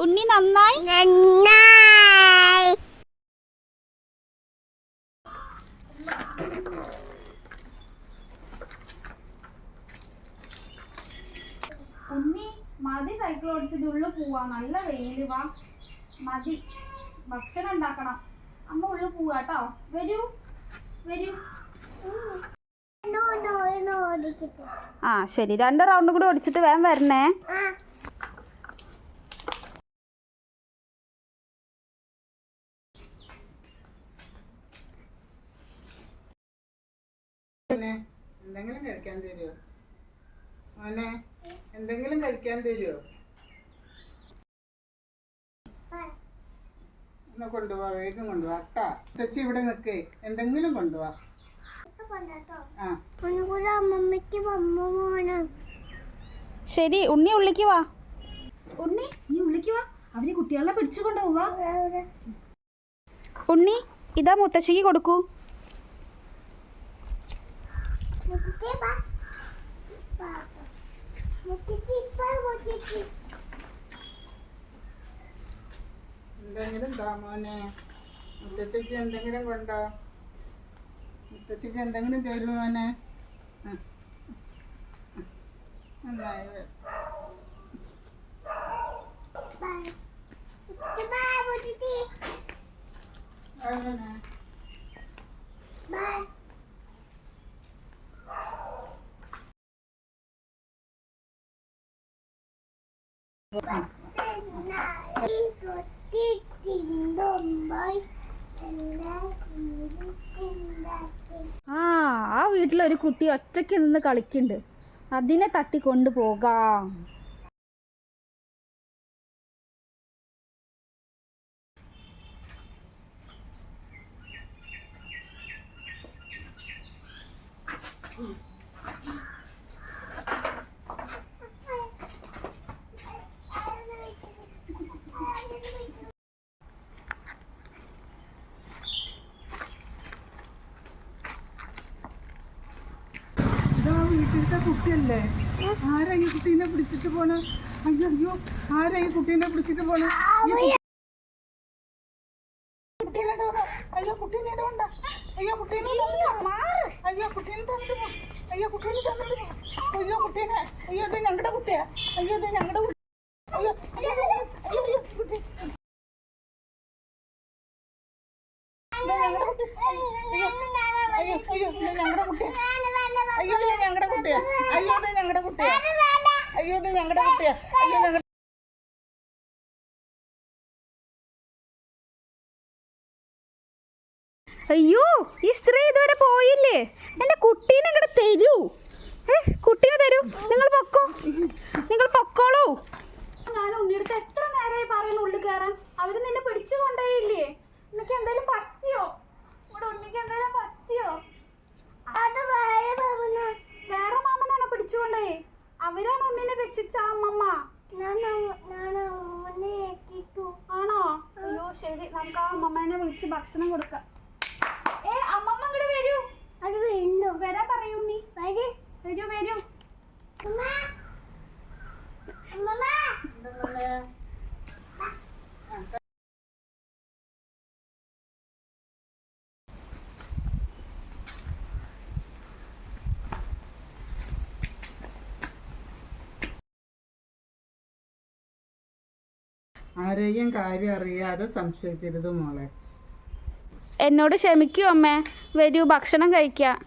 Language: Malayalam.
ഉണ്ണി നന്നായി ഉണ്ണി മതി സൈക്കിൾ ഓടിച്ചിട്ട് ഉള്ളിൽ പോവാ. നല്ല വെയില്. വാ മതി, ഭക്ഷണം ഉണ്ടാക്കണം. അമ്മ ഉള്ളിൽ പോവാട്ടോ. വരൂ വരൂ. ആ ശരി, 2 റൗണ്ട് കൂടി ഓടിച്ചിട്ട് വേഗം വരണേ. എന്തെങ്കിലും കഴിക്കാൻ തരുമോ മോനെ? എന്തെങ്കിലും കഴിക്കാൻ തരുമോ? ഒന്ന് കൊണ്ടുപോവാ, വേഗം കൊണ്ടുപോവാ. അട്ടാ തെച്ചി ഇവിടെ നിൽക്കേ, എന്തെങ്കിലും കൊണ്ടുപോവാ. ശരി ഉണ്ണി ഉള്ളിക്ക് വാ. ഉണ്ണി നീ ഉള്ളിക്ക് വാ. അവര് കുട്ടികളെ പിടിച്ചു കൊണ്ടുപോവാ. ഉണ്ണി ഇതാ മുത്തശ്ശിക്ക് കൊടുക്കൂ. എന്തെങ്കിലും താ മോനെ. മുത്തശ്ശിക്ക് എന്തെങ്കിലും കൊണ്ടോ? മുത്തശ്ശിക്ക് എന്തെങ്കിലും തരും മോനെ. നന്നായി ആ വീട്ടിലൊരു കുട്ടി ഒറ്റയ്ക്ക് നിന്ന് കളിക്കുന്നുണ്ട്. അതിനെ തട്ടിക്കൊണ്ടു പോകാം. വീട്ടിലത്തെ കുട്ടിയല്ലേ? ആരാ ഈ കുട്ടീനെ പിടിച്ചിട്ട് പോണ? അയ്യോ അയ്യോ, ആരാ ഈ കുട്ടീനെ പിടിച്ചിട്ട് പോണ? അയ്യോ കുട്ടീനെ ഇടണ്ട. അയ്യോ കുട്ടീനെ അയ്യോ കുട്ടീനെ തന്നിട്ട് പോ. അയ്യോ കുട്ടീനെ തന്നിട്ട് പോ. അയ്യോ കുട്ടീനെ. അയ്യോ ഇത് ഞങ്ങളുടെ കുട്ടിയാ. അയ്യോ ഇത് ഞങ്ങളുടെ കുട്ടി. അയ്യോ അയ്യോ അയ്യോ കുട്ടി. ഞങ്ങളുടെ കുട്ടി. അയ്യോ അയ്യോ അയ്യോ ഞങ്ങളുടെ കുട്ടിയാ. അയ്യോ ഇത് ഞങ്ങളുടെ കുട്ടിയാ. അയ്യോ ഇത് ഞങ്ങളുടെ കുട്ടിയാ. അയ്യോ ഇത് ഞങ്ങളുടെ കുട്ടിയാ. അയ്യോ ഞങ്ങളുടെ. അയ്യോ ഈ സ്ത്രീ ഇതുവരെ പോയില്ലേ? എൻ്റെ കുട്ടീനെ ഇങ്ങോട്ട് തരൂ. കുട്ടീനെ തരൂ. നിങ്ങൾ പൊക്കോ, നിങ്ങൾ പൊക്കോളൂ. ഞാൻ ഉണ്ണിയെടുത്ത് എത്ര നേരമായി പറയുന്നു ഉള്ളിൽ കയറാൻ. അവര് നിന്നെ പിടിച്ചു കൊണ്ടേയില്ലേ? നിനക്ക് എന്തെങ്കിലും പറ്റിയോ? ഇവിടെ ഉണ്ണിക്ക് എന്തെങ്കിലും പറ്റിയോ? വേറെ മാമനാണോ പിടിച്ചുകൊണ്ടേ? അവരാണ് ഉണ്ണിനെ രക്ഷിച്ച അമ്മമ്മ. ആണോ? അയ്യോ ശരി, നമുക്ക് ആ അമ്മമ്മേനെ വിളിച്ച് ഭക്ഷണം കൊടുക്കാം. അമ്മമ്മ ഇങ്ങോട്ട് വരൂ. വരാൻ പറയൂ ഉണ്ണി. വരൂ വരൂ. ആരെയും കാര്യം അറിയാതെ സംശയിക്കരുത് മോളെ. എന്നോട് ക്ഷമിക്കൂ അമ്മേ. വരൂ ഭക്ഷണം കഴിക്കാം.